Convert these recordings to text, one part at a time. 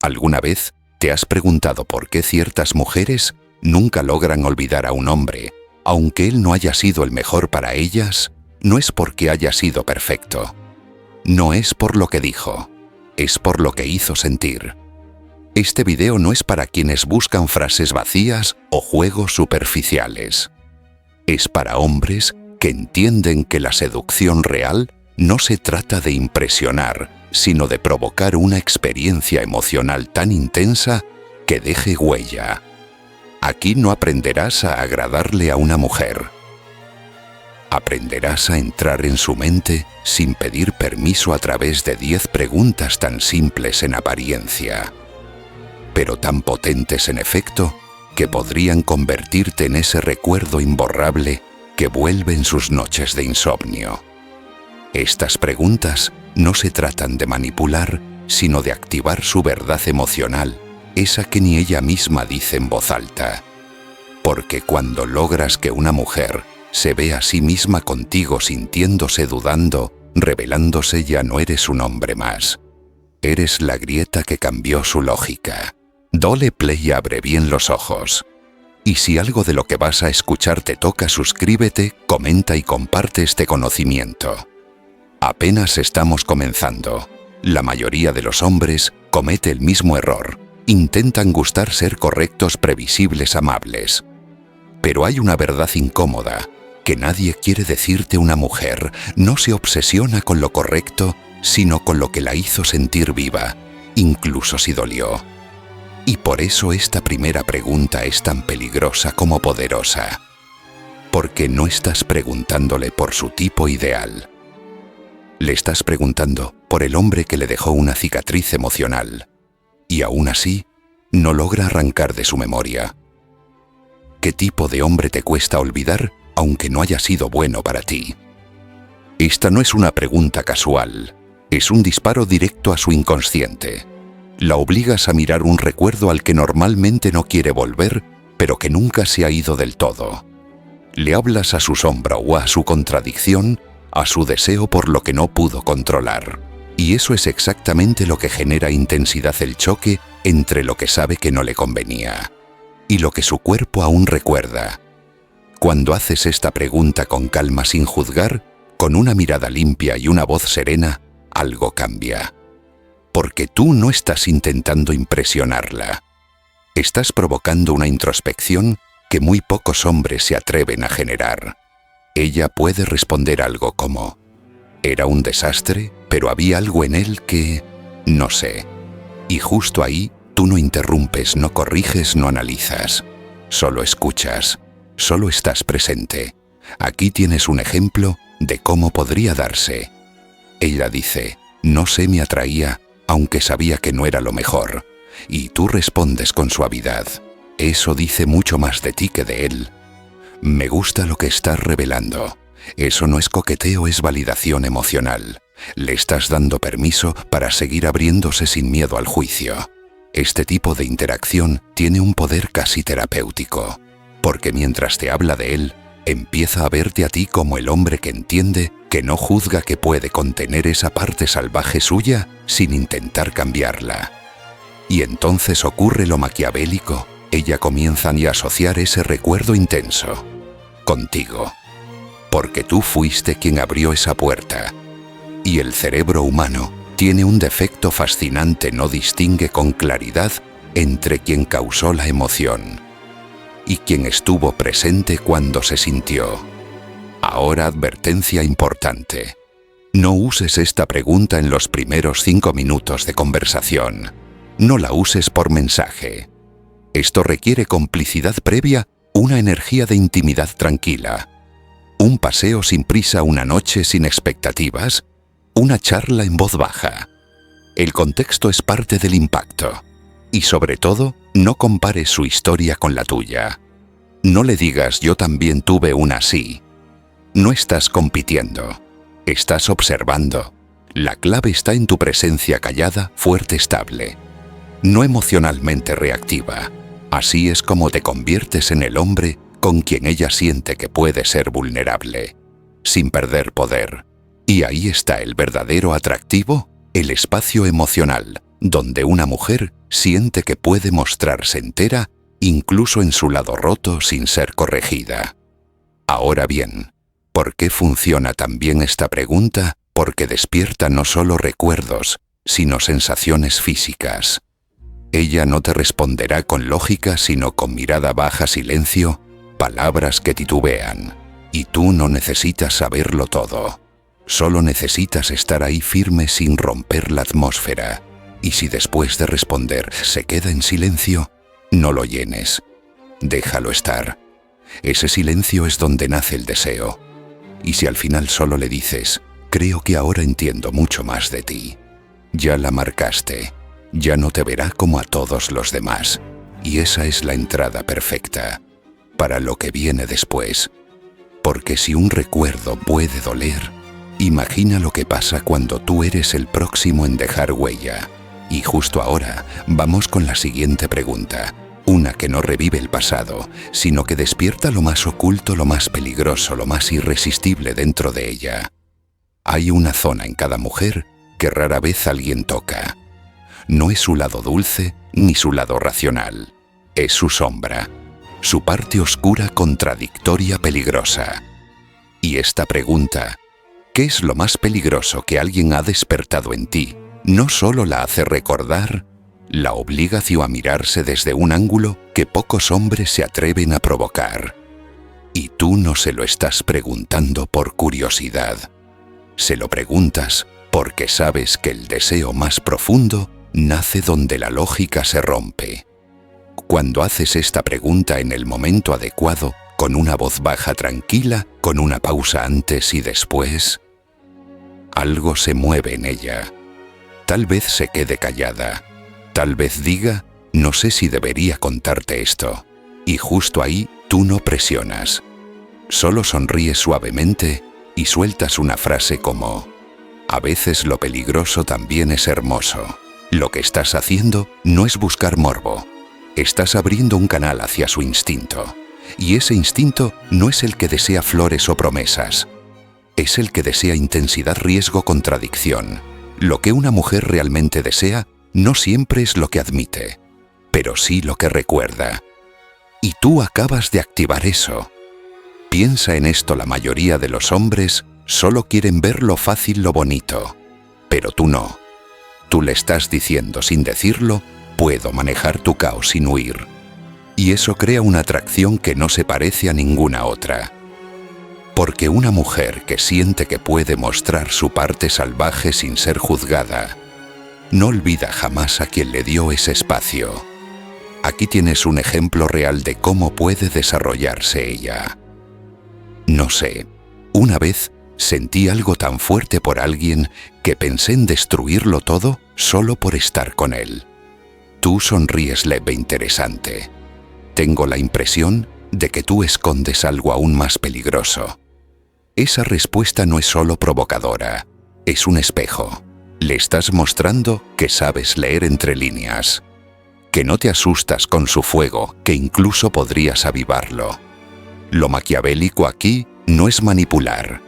¿Alguna vez te has preguntado por qué ciertas mujeres nunca logran olvidar a un hombre, aunque él no haya sido el mejor para ellas? No es porque haya sido perfecto. No es por lo que dijo, es por lo que hizo sentir. Este video no es para quienes buscan frases vacías o juegos superficiales. Es para hombres que entienden que la seducción real no se trata de impresionar, sino de provocar una experiencia emocional tan intensa que deje huella. Aquí no aprenderás a agradarle a una mujer. Aprenderás a entrar en su mente sin pedir permiso a través de 10 preguntas tan simples en apariencia, pero tan potentes en efecto que podrían convertirte en ese recuerdo imborrable que vuelve en sus noches de insomnio. Estas preguntas no se tratan de manipular, sino de activar su verdad emocional, esa que ni ella misma dice en voz alta. Porque cuando logras que una mujer se ve a sí misma contigo sintiéndose dudando, revelándose, ya no eres un hombre más. Eres la grieta que cambió su lógica. Dale play y abre bien los ojos. Y si algo de lo que vas a escuchar te toca, suscríbete, comenta y comparte este conocimiento. Apenas estamos comenzando. La mayoría de los hombres comete el mismo error. Intentan gustar, ser correctos, previsibles, amables. Pero hay una verdad incómoda que nadie quiere decirte. Una mujer no se obsesiona con lo correcto, sino con lo que la hizo sentir viva, incluso si dolió. Y por eso esta primera pregunta es tan peligrosa como poderosa. Porque no estás preguntándole por su tipo ideal. Le estás preguntando por el hombre que le dejó una cicatriz emocional. Y aún así, no logra arrancar de su memoria. ¿Qué tipo de hombre te cuesta olvidar, aunque no haya sido bueno para ti? Esta no es una pregunta casual, es un disparo directo a su inconsciente. La obligas a mirar un recuerdo al que normalmente no quiere volver, pero que nunca se ha ido del todo. Le hablas a su sombra o a su contradicción, a su deseo por lo que no pudo controlar. Y eso es exactamente lo que genera intensidad, el choque entre lo que sabe que no le convenía y lo que su cuerpo aún recuerda. Cuando haces esta pregunta con calma, sin juzgar, con una mirada limpia y una voz serena, algo cambia. Porque tú no estás intentando impresionarla. Estás provocando una introspección que muy pocos hombres se atreven a generar. Ella puede responder algo como: era un desastre, pero había algo en él que... no sé. Y justo ahí, tú no interrumpes, no corriges, no analizas. Solo escuchas. Solo estás presente. Aquí tienes un ejemplo de cómo podría darse. Ella dice: no sé, me atraía, aunque sabía que no era lo mejor. Y tú respondes con suavidad: eso dice mucho más de ti que de él. Me gusta lo que estás revelando. Eso no es coqueteo, es validación emocional. Le estás dando permiso para seguir abriéndose sin miedo al juicio. Este tipo de interacción tiene un poder casi terapéutico, porque mientras te habla de él, empieza a verte a ti como el hombre que entiende, que no juzga, que puede contener esa parte salvaje suya sin intentar cambiarla. Y entonces ocurre lo maquiavélico. Ella comienza a asociar ese recuerdo intenso contigo, porque tú fuiste quien abrió esa puerta. Y el cerebro humano tiene un defecto fascinante: no distingue con claridad entre quien causó la emoción y quien estuvo presente cuando se sintió. Ahora, advertencia importante: no uses esta pregunta en los primeros 5 minutos de conversación. No la uses por mensaje. Esto requiere complicidad previa, una energía de intimidad tranquila, un paseo sin prisa, una noche sin expectativas, una charla en voz baja. El contexto es parte del impacto. Y sobre todo, no compares su historia con la tuya. No le digas: yo también tuve una así. No estás compitiendo, estás observando. La clave está en tu presencia callada, fuerte, estable, no emocionalmente reactiva. Así es como te conviertes en el hombre con quien ella siente que puede ser vulnerable, sin perder poder. Y ahí está el verdadero atractivo, el espacio emocional, donde una mujer siente que puede mostrarse entera, incluso en su lado roto, sin ser corregida. Ahora bien, ¿por qué funciona tan bien esta pregunta? Porque despierta no solo recuerdos, sino sensaciones físicas. Ella no te responderá con lógica, sino con mirada baja, silencio, palabras que titubean. Y tú no necesitas saberlo todo. Solo necesitas estar ahí firme sin romper la atmósfera. Y si después de responder se queda en silencio, no lo llenes. Déjalo estar. Ese silencio es donde nace el deseo. Y si al final solo le dices, creo que ahora entiendo mucho más de ti, ya la marcaste. Ya no te verá como a todos los demás. Y esa es la entrada perfecta para lo que viene después. Porque si un recuerdo puede doler, imagina lo que pasa cuando tú eres el próximo en dejar huella. Y justo ahora vamos con la siguiente pregunta. Una que no revive el pasado, sino que despierta lo más oculto, lo más peligroso, lo más irresistible dentro de ella. Hay una zona en cada mujer que rara vez alguien toca. No es su lado dulce ni su lado racional. Es su sombra, su parte oscura, contradictoria, peligrosa. Y esta pregunta, ¿qué es lo más peligroso que alguien ha despertado en ti? No solo la hace recordar, la obliga a mirarse desde un ángulo que pocos hombres se atreven a provocar. Y tú no se lo estás preguntando por curiosidad. Se lo preguntas porque sabes que el deseo más profundo nace donde la lógica se rompe. Cuando haces esta pregunta en el momento adecuado, con una voz baja tranquila, con una pausa antes y después, algo se mueve en ella. Tal vez se quede callada. Tal vez diga, no sé si debería contarte esto. Y justo ahí, tú no presionas. Solo sonríes suavemente y sueltas una frase como, a veces lo peligroso también es hermoso. Lo que estás haciendo no es buscar morbo. Estás abriendo un canal hacia su instinto. Y ese instinto no es el que desea flores o promesas. Es el que desea intensidad, riesgo, contradicción. Lo que una mujer realmente desea no siempre es lo que admite, pero sí lo que recuerda. Y tú acabas de activar eso. Piensa en esto, la mayoría de los hombres solo quieren ver lo fácil, lo bonito. Pero tú no. Tú le estás diciendo sin decirlo, puedo manejar tu caos sin huir. Y eso crea una atracción que no se parece a ninguna otra. Porque una mujer que siente que puede mostrar su parte salvaje sin ser juzgada, no olvida jamás a quien le dio ese espacio. Aquí tienes un ejemplo real de cómo puede desarrollarse ella. No sé, una vez sentí algo tan fuerte por alguien que pensé en destruirlo todo solo por estar con él. Tú sonríes leve, interesante. Tengo la impresión de que tú escondes algo aún más peligroso. Esa respuesta no es solo provocadora, es un espejo. Le estás mostrando que sabes leer entre líneas, que no te asustas con su fuego, que incluso podrías avivarlo. Lo maquiavélico aquí no es manipular,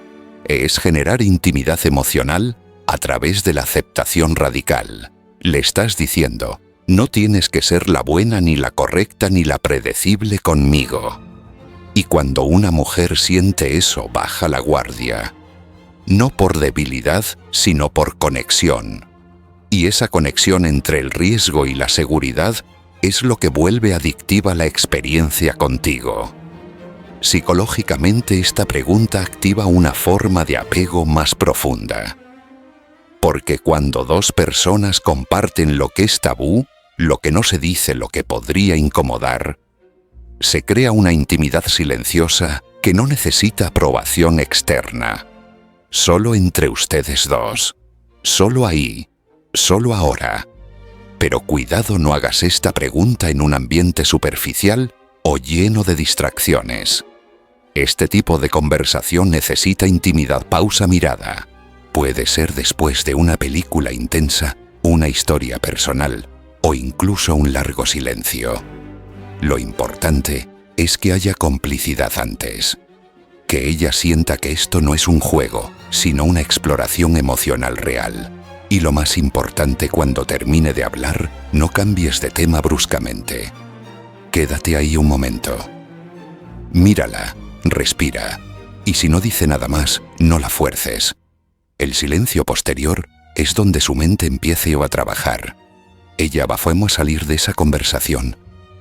es generar intimidad emocional a través de la aceptación radical. Le estás diciendo, no tienes que ser la buena, ni la correcta, ni la predecible conmigo. Y cuando una mujer siente eso, baja la guardia. No por debilidad, sino por conexión. Y esa conexión entre el riesgo y la seguridad es lo que vuelve adictiva la experiencia contigo. Psicológicamente, esta pregunta activa una forma de apego más profunda. Porque cuando dos personas comparten lo que es tabú, lo que no se dice, lo que podría incomodar, se crea una intimidad silenciosa que no necesita aprobación externa. Solo entre ustedes dos. Solo ahí. Solo ahora. Pero cuidado, no hagas esta pregunta en un ambiente superficial o lleno de distracciones. Este tipo de conversación necesita intimidad, pausa, mirada. Puede ser después de una película intensa, una historia personal o incluso un largo silencio. Lo importante es que haya complicidad antes. Que ella sienta que esto no es un juego, sino una exploración emocional real. Y lo más importante, cuando termine de hablar, no cambies de tema bruscamente. Quédate ahí un momento. Mírala, respira, y si no dice nada más, no la fuerces. El silencio posterior es donde su mente empiece a trabajar. Ella va a salir de esa conversación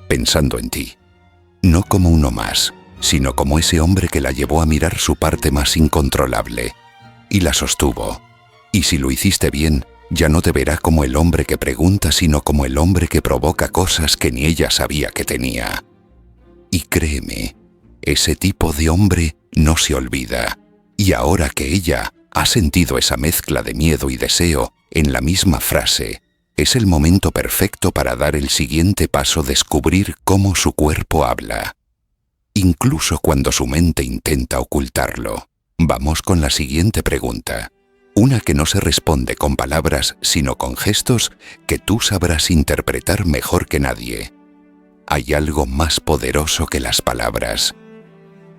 pensando en ti. No como uno más, sino como ese hombre que la llevó a mirar su parte más incontrolable y la sostuvo. Y si lo hiciste bien, ya no te verá como el hombre que pregunta, sino como el hombre que provoca cosas que ni ella sabía que tenía. Y créeme, ese tipo de hombre no se olvida. Y ahora que ella ha sentido esa mezcla de miedo y deseo en la misma frase, es el momento perfecto para dar el siguiente paso: descubrir cómo su cuerpo habla, incluso cuando su mente intenta ocultarlo. Vamos con la siguiente pregunta, una que no se responde con palabras, sino con gestos que tú sabrás interpretar mejor que nadie. Hay algo más poderoso que las palabras.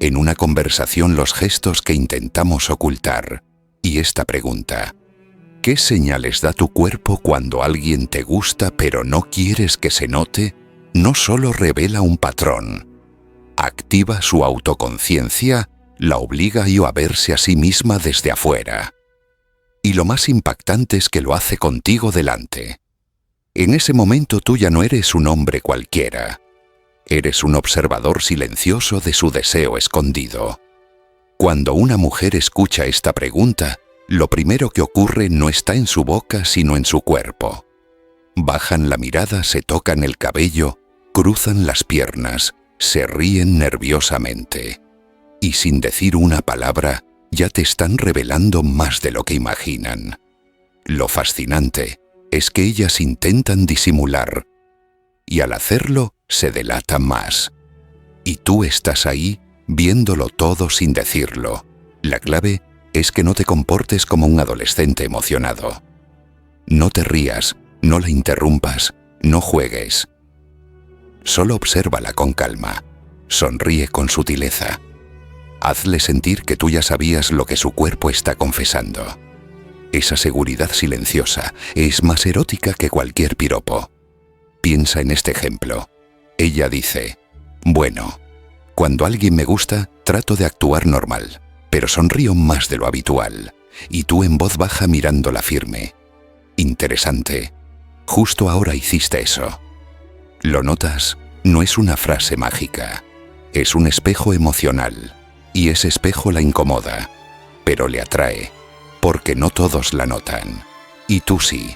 En una conversación, los gestos que intentamos ocultar. Y esta pregunta: ¿qué señales da tu cuerpo cuando alguien te gusta pero no quieres que se note? No solo revela un patrón, activa su autoconciencia, la obliga a verse a sí misma desde afuera. Y lo más impactante es que lo hace contigo delante. En ese momento tú ya no eres un hombre cualquiera. Eres un observador silencioso de su deseo escondido. Cuando una mujer escucha esta pregunta, lo primero que ocurre no está en su boca, sino en su cuerpo. Bajan la mirada, se tocan el cabello, cruzan las piernas, se ríen nerviosamente. Y sin decir una palabra, ya te están revelando más de lo que imaginan. Lo fascinante es que ellas intentan disimular, y al hacerlo se delatan más. Y tú estás ahí, viéndolo todo sin decirlo. La clave es que no te comportes como un adolescente emocionado. No te rías, no la interrumpas, no juegues. Solo obsérvala con calma, sonríe con sutileza. Hazle sentir que tú ya sabías lo que su cuerpo está confesando. Esa seguridad silenciosa es más erótica que cualquier piropo. Piensa en este ejemplo. Ella dice: bueno, cuando alguien me gusta, trato de actuar normal, pero sonrío más de lo habitual. Y tú en voz baja mirándola firme. Interesante. Justo ahora hiciste eso. ¿Lo notas? No es una frase mágica. Es un espejo emocional. Y ese espejo la incomoda, pero le atrae, porque no todos la notan. Y tú sí.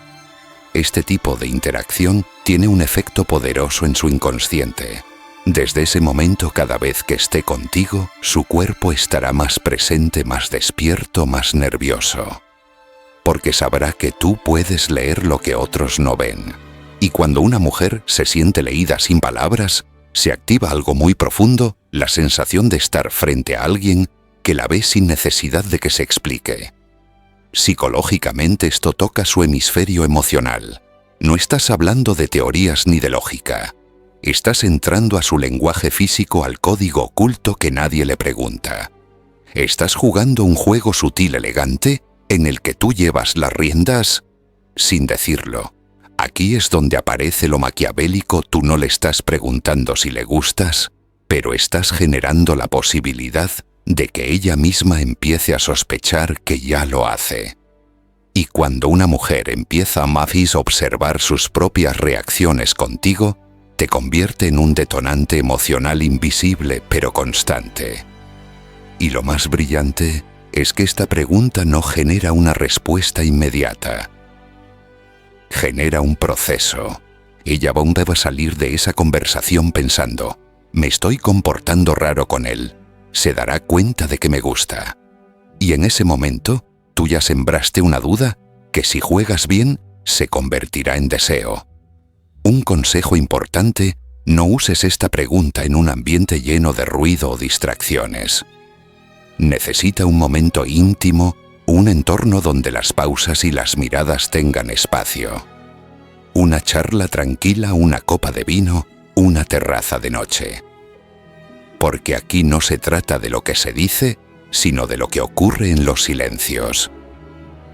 Este tipo de interacción tiene un efecto poderoso en su inconsciente. Desde ese momento, cada vez que esté contigo, su cuerpo estará más presente, más despierto, más nervioso. Porque sabrá que tú puedes leer lo que otros no ven. Y cuando una mujer se siente leída sin palabras, se activa algo muy profundo, la sensación de estar frente a alguien que la ve sin necesidad de que se explique. Psicológicamente esto toca su hemisferio emocional. No estás hablando de teorías ni de lógica. Estás entrando a su lenguaje físico, al código oculto que nadie le pregunta. Estás jugando un juego sutil, elegante, en el que tú llevas las riendas sin decirlo. Aquí es donde aparece lo maquiavélico. Tú no le estás preguntando si le gustas, pero estás generando la posibilidad de que ella misma empiece a sospechar que ya lo hace. Y cuando una mujer empieza a observar sus propias reacciones contigo, te convierte en un detonante emocional invisible pero constante. Y lo más brillante es que esta pregunta no genera una respuesta inmediata. Genera un proceso. Ella va a salir de esa conversación pensando: me estoy comportando raro con él. Se dará cuenta de que me gusta. Y en ese momento, tú ya sembraste una duda que, si juegas bien, se convertirá en deseo. Un consejo importante: no uses esta pregunta en un ambiente lleno de ruido o distracciones. Necesita un momento íntimo, un entorno donde las pausas y las miradas tengan espacio. Una charla tranquila, una copa de vino, una terraza de noche. Porque aquí no se trata de lo que se dice, sino de lo que ocurre en los silencios.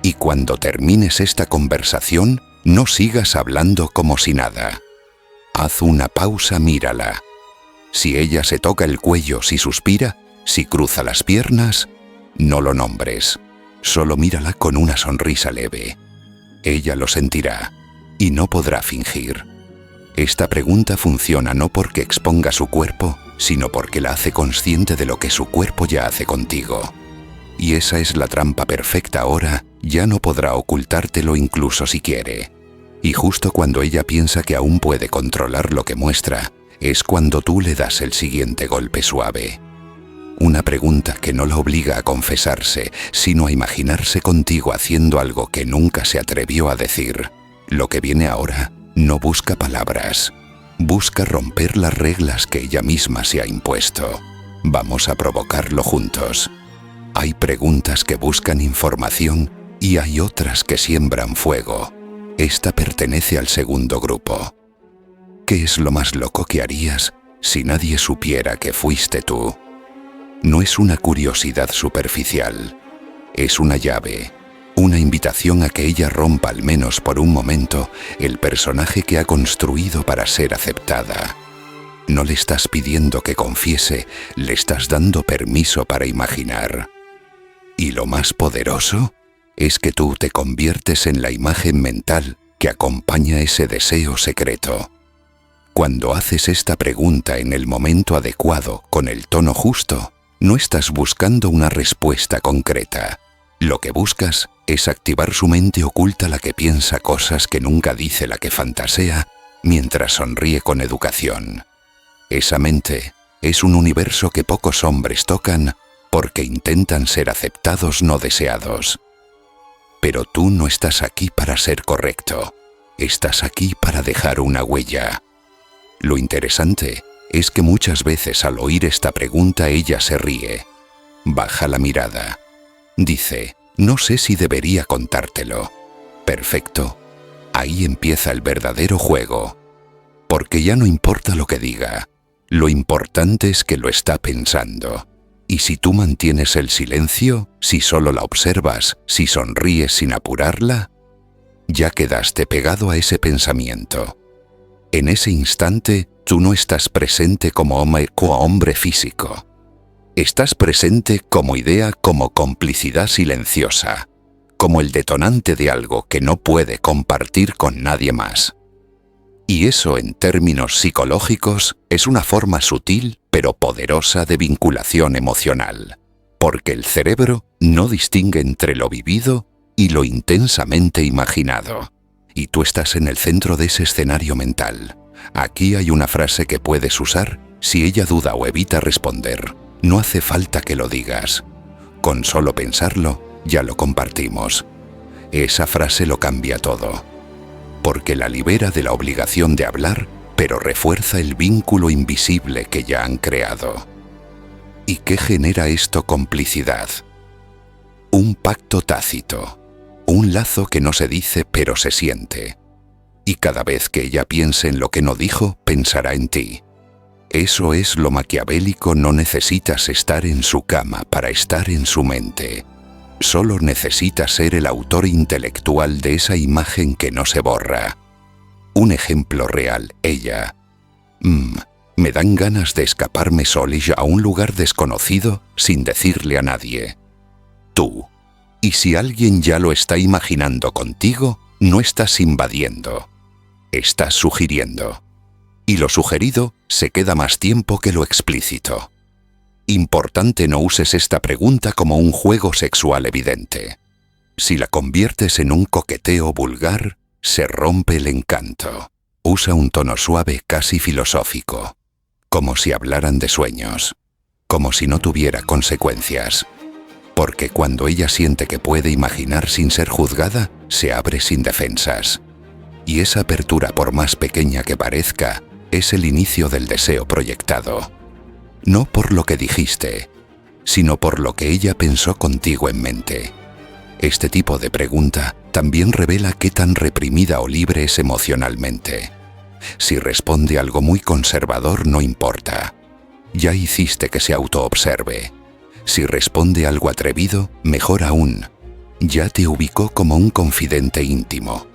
Y cuando termines esta conversación, no sigas hablando como si nada. Haz una pausa, mírala. Si ella se toca el cuello, si suspira, si cruza las piernas, no lo nombres. Solo mírala con una sonrisa leve. Ella lo sentirá y no podrá fingir. Esta pregunta funciona no porque exponga su cuerpo, sino porque la hace consciente de lo que su cuerpo ya hace contigo. Y esa es la trampa perfecta ahora, ya no podrá ocultártelo incluso si quiere. Y justo cuando ella piensa que aún puede controlar lo que muestra, es cuando tú le das el siguiente golpe suave. Una pregunta que no la obliga a confesarse, sino a imaginarse contigo haciendo algo que nunca se atrevió a decir. Lo que viene ahora no busca palabras, busca romper las reglas que ella misma se ha impuesto. Vamos a provocarlo juntos. Hay preguntas que buscan información y hay otras que siembran fuego. Esta pertenece al segundo grupo. ¿Qué es lo más loco que harías si nadie supiera que fuiste tú? No es una curiosidad superficial, es una llave, una invitación a que ella rompa al menos por un momento el personaje que ha construido para ser aceptada. No le estás pidiendo que confiese, le estás dando permiso para imaginar. Y lo más poderoso es que tú te conviertes en la imagen mental que acompaña ese deseo secreto. Cuando haces esta pregunta en el momento adecuado, con el tono justo, no estás buscando una respuesta concreta. Lo que buscas es activar su mente oculta, la que piensa cosas que nunca dice, la que fantasea mientras sonríe con educación. Esa mente es un universo que pocos hombres tocan porque intentan ser aceptados, no deseados. Pero tú no estás aquí para ser correcto, estás aquí para dejar una huella. Lo interesante es que muchas veces al oír esta pregunta ella se ríe, baja la mirada, dice, no sé si debería contártelo. Perfecto, ahí empieza el verdadero juego, porque ya no importa lo que diga, lo importante es que lo está pensando. Y si tú mantienes el silencio, si solo la observas, si sonríes sin apurarla, ya quedaste pegado a ese pensamiento. En ese instante, tú no estás presente como hombre físico. Estás presente como idea, como complicidad silenciosa, como el detonante de algo que no puede compartir con nadie más. Y eso, en términos psicológicos, es una forma sutil pero poderosa de vinculación emocional, porque el cerebro no distingue entre lo vivido y lo intensamente imaginado. Y tú estás en el centro de ese escenario mental. Aquí hay una frase que puedes usar si ella duda o evita responder. No hace falta que lo digas. Con solo pensarlo, ya lo compartimos. Esa frase lo cambia todo, porque la libera de la obligación de hablar, pero refuerza el vínculo invisible que ya han creado. ¿Y qué genera esto? Complicidad. Un pacto tácito. Un lazo que no se dice pero se siente. Y cada vez que ella piense en lo que no dijo, pensará en ti. Eso es lo maquiavélico, no necesitas estar en su cama para estar en su mente. Solo necesitas ser el autor intelectual de esa imagen que no se borra. Un ejemplo real, ella. Me dan ganas de escaparme sola a un lugar desconocido sin decirle a nadie. Tú. Y si alguien ya lo está imaginando contigo, no estás invadiendo. Estás sugiriendo. Y lo sugerido se queda más tiempo que lo explícito. Importante, no uses esta pregunta como un juego sexual evidente. Si la conviertes en un coqueteo vulgar, se rompe el encanto. Usa un tono suave, casi filosófico, como si hablaran de sueños, como si no tuviera consecuencias. Porque cuando ella siente que puede imaginar sin ser juzgada, se abre sin defensas. Y esa apertura, por más pequeña que parezca, es el inicio del deseo proyectado. No por lo que dijiste, sino por lo que ella pensó contigo en mente. Este tipo de pregunta también revela qué tan reprimida o libre es emocionalmente. Si responde algo muy conservador, no importa. Ya hiciste que se autoobserve. Si responde algo atrevido, mejor aún. ya te ubicó como un confidente íntimo.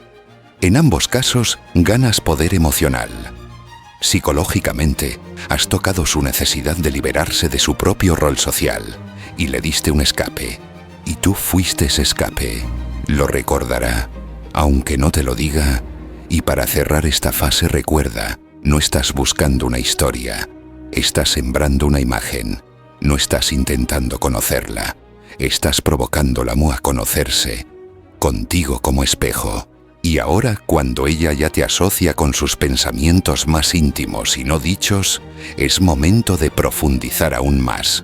En ambos casos, ganas poder emocional. Psicológicamente, has tocado su necesidad de liberarse de su propio rol social y le diste un escape. Y tú fuiste ese escape. Lo recordará, aunque no te lo diga. Y para cerrar esta fase recuerda, no estás buscando una historia, estás sembrando una imagen, no estás intentando conocerla, estás provocándola a conocerse, contigo como espejo. Y ahora, cuando ella ya te asocia con sus pensamientos más íntimos y no dichos, es momento de profundizar aún más.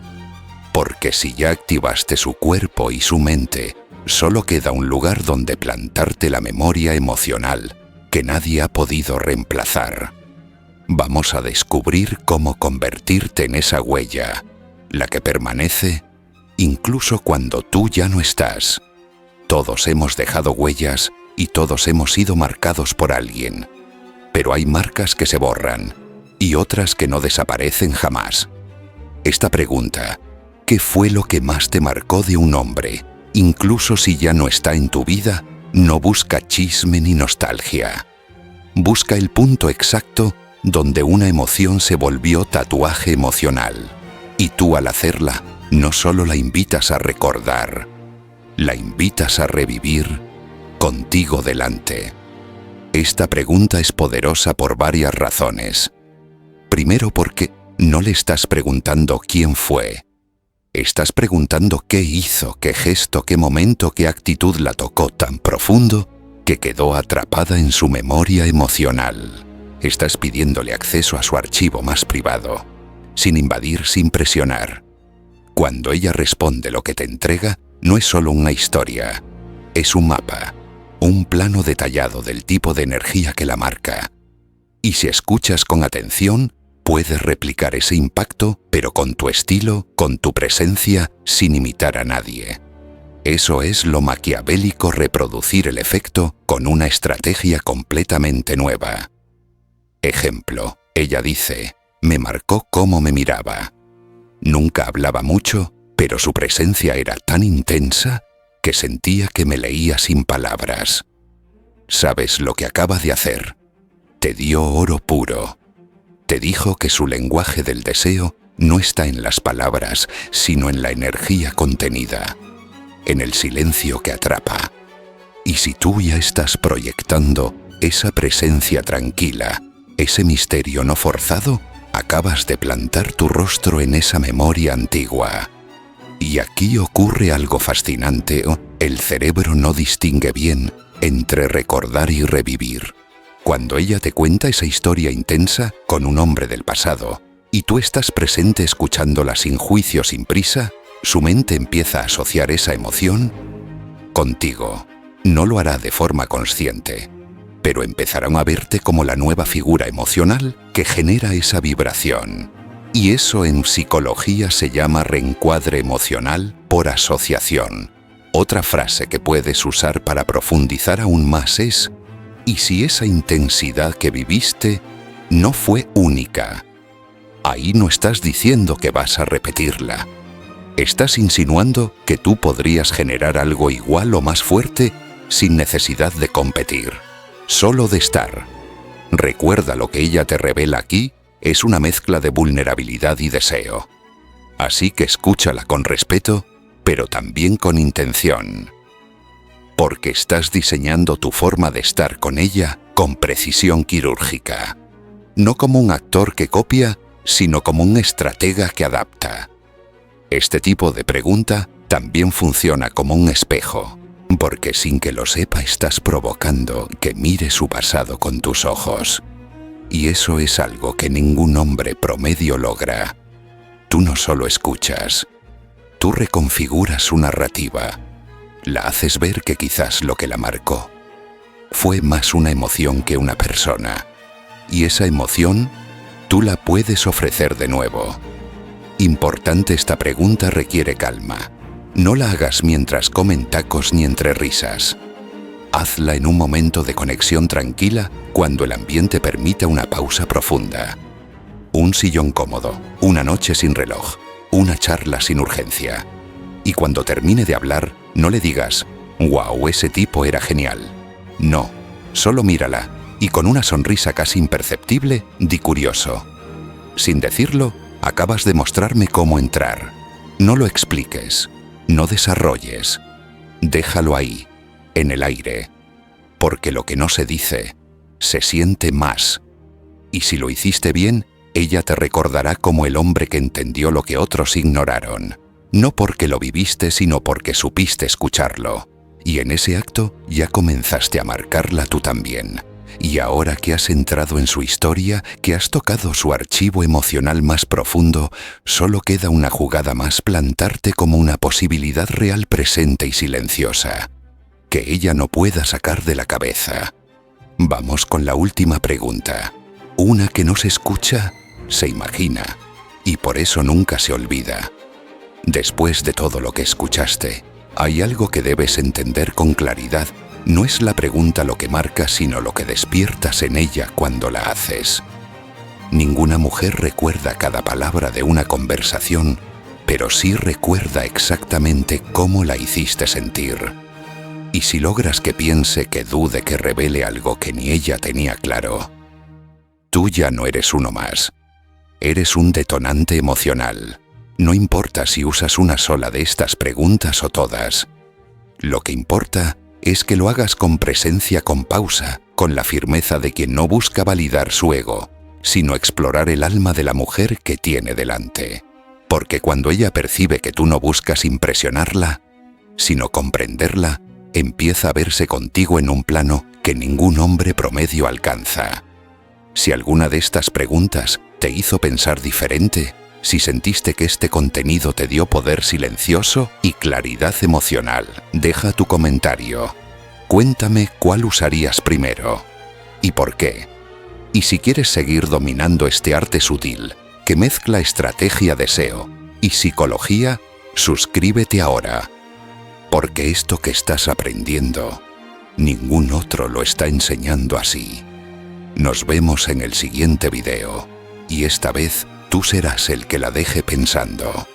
Porque si ya activaste su cuerpo y su mente, solo queda un lugar donde plantarte la memoria emocional que nadie ha podido reemplazar. Vamos a descubrir cómo convertirte en esa huella, la que permanece incluso cuando tú ya no estás. Todos hemos dejado huellas y todos hemos sido marcados por alguien. Pero hay marcas que se borran y otras que no desaparecen jamás. Esta pregunta, ¿qué fue lo que más te marcó de un hombre? Incluso si ya no está en tu vida, no busca chisme ni nostalgia. Busca el punto exacto donde una emoción se volvió tatuaje emocional. Y tú al hacerla, no solo la invitas a recordar, la invitas a revivir contigo delante. Esta pregunta es poderosa por varias razones. Primero porque no le estás preguntando quién fue. Estás preguntando qué hizo, qué gesto, qué momento, qué actitud la tocó tan profundo que quedó atrapada en su memoria emocional. Estás pidiéndole acceso a su archivo más privado, sin invadir, sin presionar. Cuando ella responde lo que te entrega, no es solo una historia, es un mapa, un plano detallado del tipo de energía que la marca. Y si escuchas con atención, puedes replicar ese impacto, pero con tu estilo, con tu presencia, sin imitar a nadie. Eso es lo maquiavélico, reproducir el efecto con una estrategia completamente nueva. Ejemplo, ella dice, me marcó cómo me miraba. Nunca hablaba mucho, pero su presencia era tan intensa que sentía que me leía sin palabras. ¿Sabes lo que acaba de hacer? Te dio oro puro. Te dijo que su lenguaje del deseo no está en las palabras, sino en la energía contenida, en el silencio que atrapa. Y si tú ya estás proyectando esa presencia tranquila, ese misterio no forzado, acabas de plantar tu rostro en esa memoria antigua. Y aquí ocurre algo fascinante. El cerebro no distingue bien entre recordar y revivir. Cuando ella te cuenta esa historia intensa con un hombre del pasado, y tú estás presente escuchándola sin juicio, sin prisa, su mente empieza a asociar esa emoción contigo. No lo hará de forma consciente, pero empezarán a verte como la nueva figura emocional que genera esa vibración. Y eso en psicología se llama reencuadre emocional por asociación. Otra frase que puedes usar para profundizar aún más es: ¿y si esa intensidad que viviste no fue única? Ahí no estás diciendo que vas a repetirla. Estás insinuando que tú podrías generar algo igual o más fuerte sin necesidad de competir, solo de estar. Recuerda, lo que ella te revela aquí es una mezcla de vulnerabilidad y deseo. Así que escúchala con respeto, pero también con intención. Porque estás diseñando tu forma de estar con ella con precisión quirúrgica. No como un actor que copia, sino como un estratega que adapta. Este tipo de pregunta también funciona como un espejo, porque sin que lo sepa estás provocando que mire su pasado con tus ojos. Y eso es algo que ningún hombre promedio logra. Tú no solo escuchas, tú reconfiguras su narrativa. La haces ver que quizás lo que la marcó fue más una emoción que una persona. Y esa emoción, tú la puedes ofrecer de nuevo. Importante, esta pregunta requiere calma. No la hagas mientras comen tacos ni entre risas. Hazla en un momento de conexión tranquila, cuando el ambiente permita una pausa profunda. Un sillón cómodo, una noche sin reloj, una charla sin urgencia. Y cuando termine de hablar, no le digas: «¡Guau, ese tipo era genial!». No, solo mírala y con una sonrisa casi imperceptible, di curioso. Sin decirlo, acabas de mostrarme cómo entrar. No lo expliques, no desarrolles. Déjalo ahí, en el aire. Porque lo que no se dice, se siente más. Y si lo hiciste bien, ella te recordará como el hombre que entendió lo que otros ignoraron. No porque lo viviste, sino porque supiste escucharlo. Y en ese acto ya comenzaste a marcarla tú también. Y ahora que has entrado en su historia, que has tocado su archivo emocional más profundo, solo queda una jugada más: plantarte como una posibilidad real, presente y silenciosa, que ella no pueda sacar de la cabeza. Vamos con la última pregunta. Una que no se escucha, se imagina, y por eso nunca se olvida. Después de todo lo que escuchaste, hay algo que debes entender con claridad. No es la pregunta lo que marca, sino lo que despiertas en ella cuando la haces. Ninguna mujer recuerda cada palabra de una conversación, pero sí recuerda exactamente cómo la hiciste sentir. Y si logras que piense, que dude, que revele algo que ni ella tenía claro, tú ya no eres uno más. Eres un detonante emocional. No importa si usas una sola de estas preguntas o todas. Lo que importa es que lo hagas con presencia, con pausa, con la firmeza de quien no busca validar su ego, sino explorar el alma de la mujer que tiene delante. Porque cuando ella percibe que tú no buscas impresionarla, sino comprenderla, empieza a verse contigo en un plano que ningún hombre promedio alcanza. Si alguna de estas preguntas te hizo pensar diferente, si sentiste que este contenido te dio poder silencioso y claridad emocional, deja tu comentario. Cuéntame cuál usarías primero y por qué. Y si quieres seguir dominando este arte sutil que mezcla estrategia, deseo y psicología, suscríbete ahora. Porque esto que estás aprendiendo, ningún otro lo está enseñando así. Nos vemos en el siguiente video, y esta vez tú serás el que la deje pensando.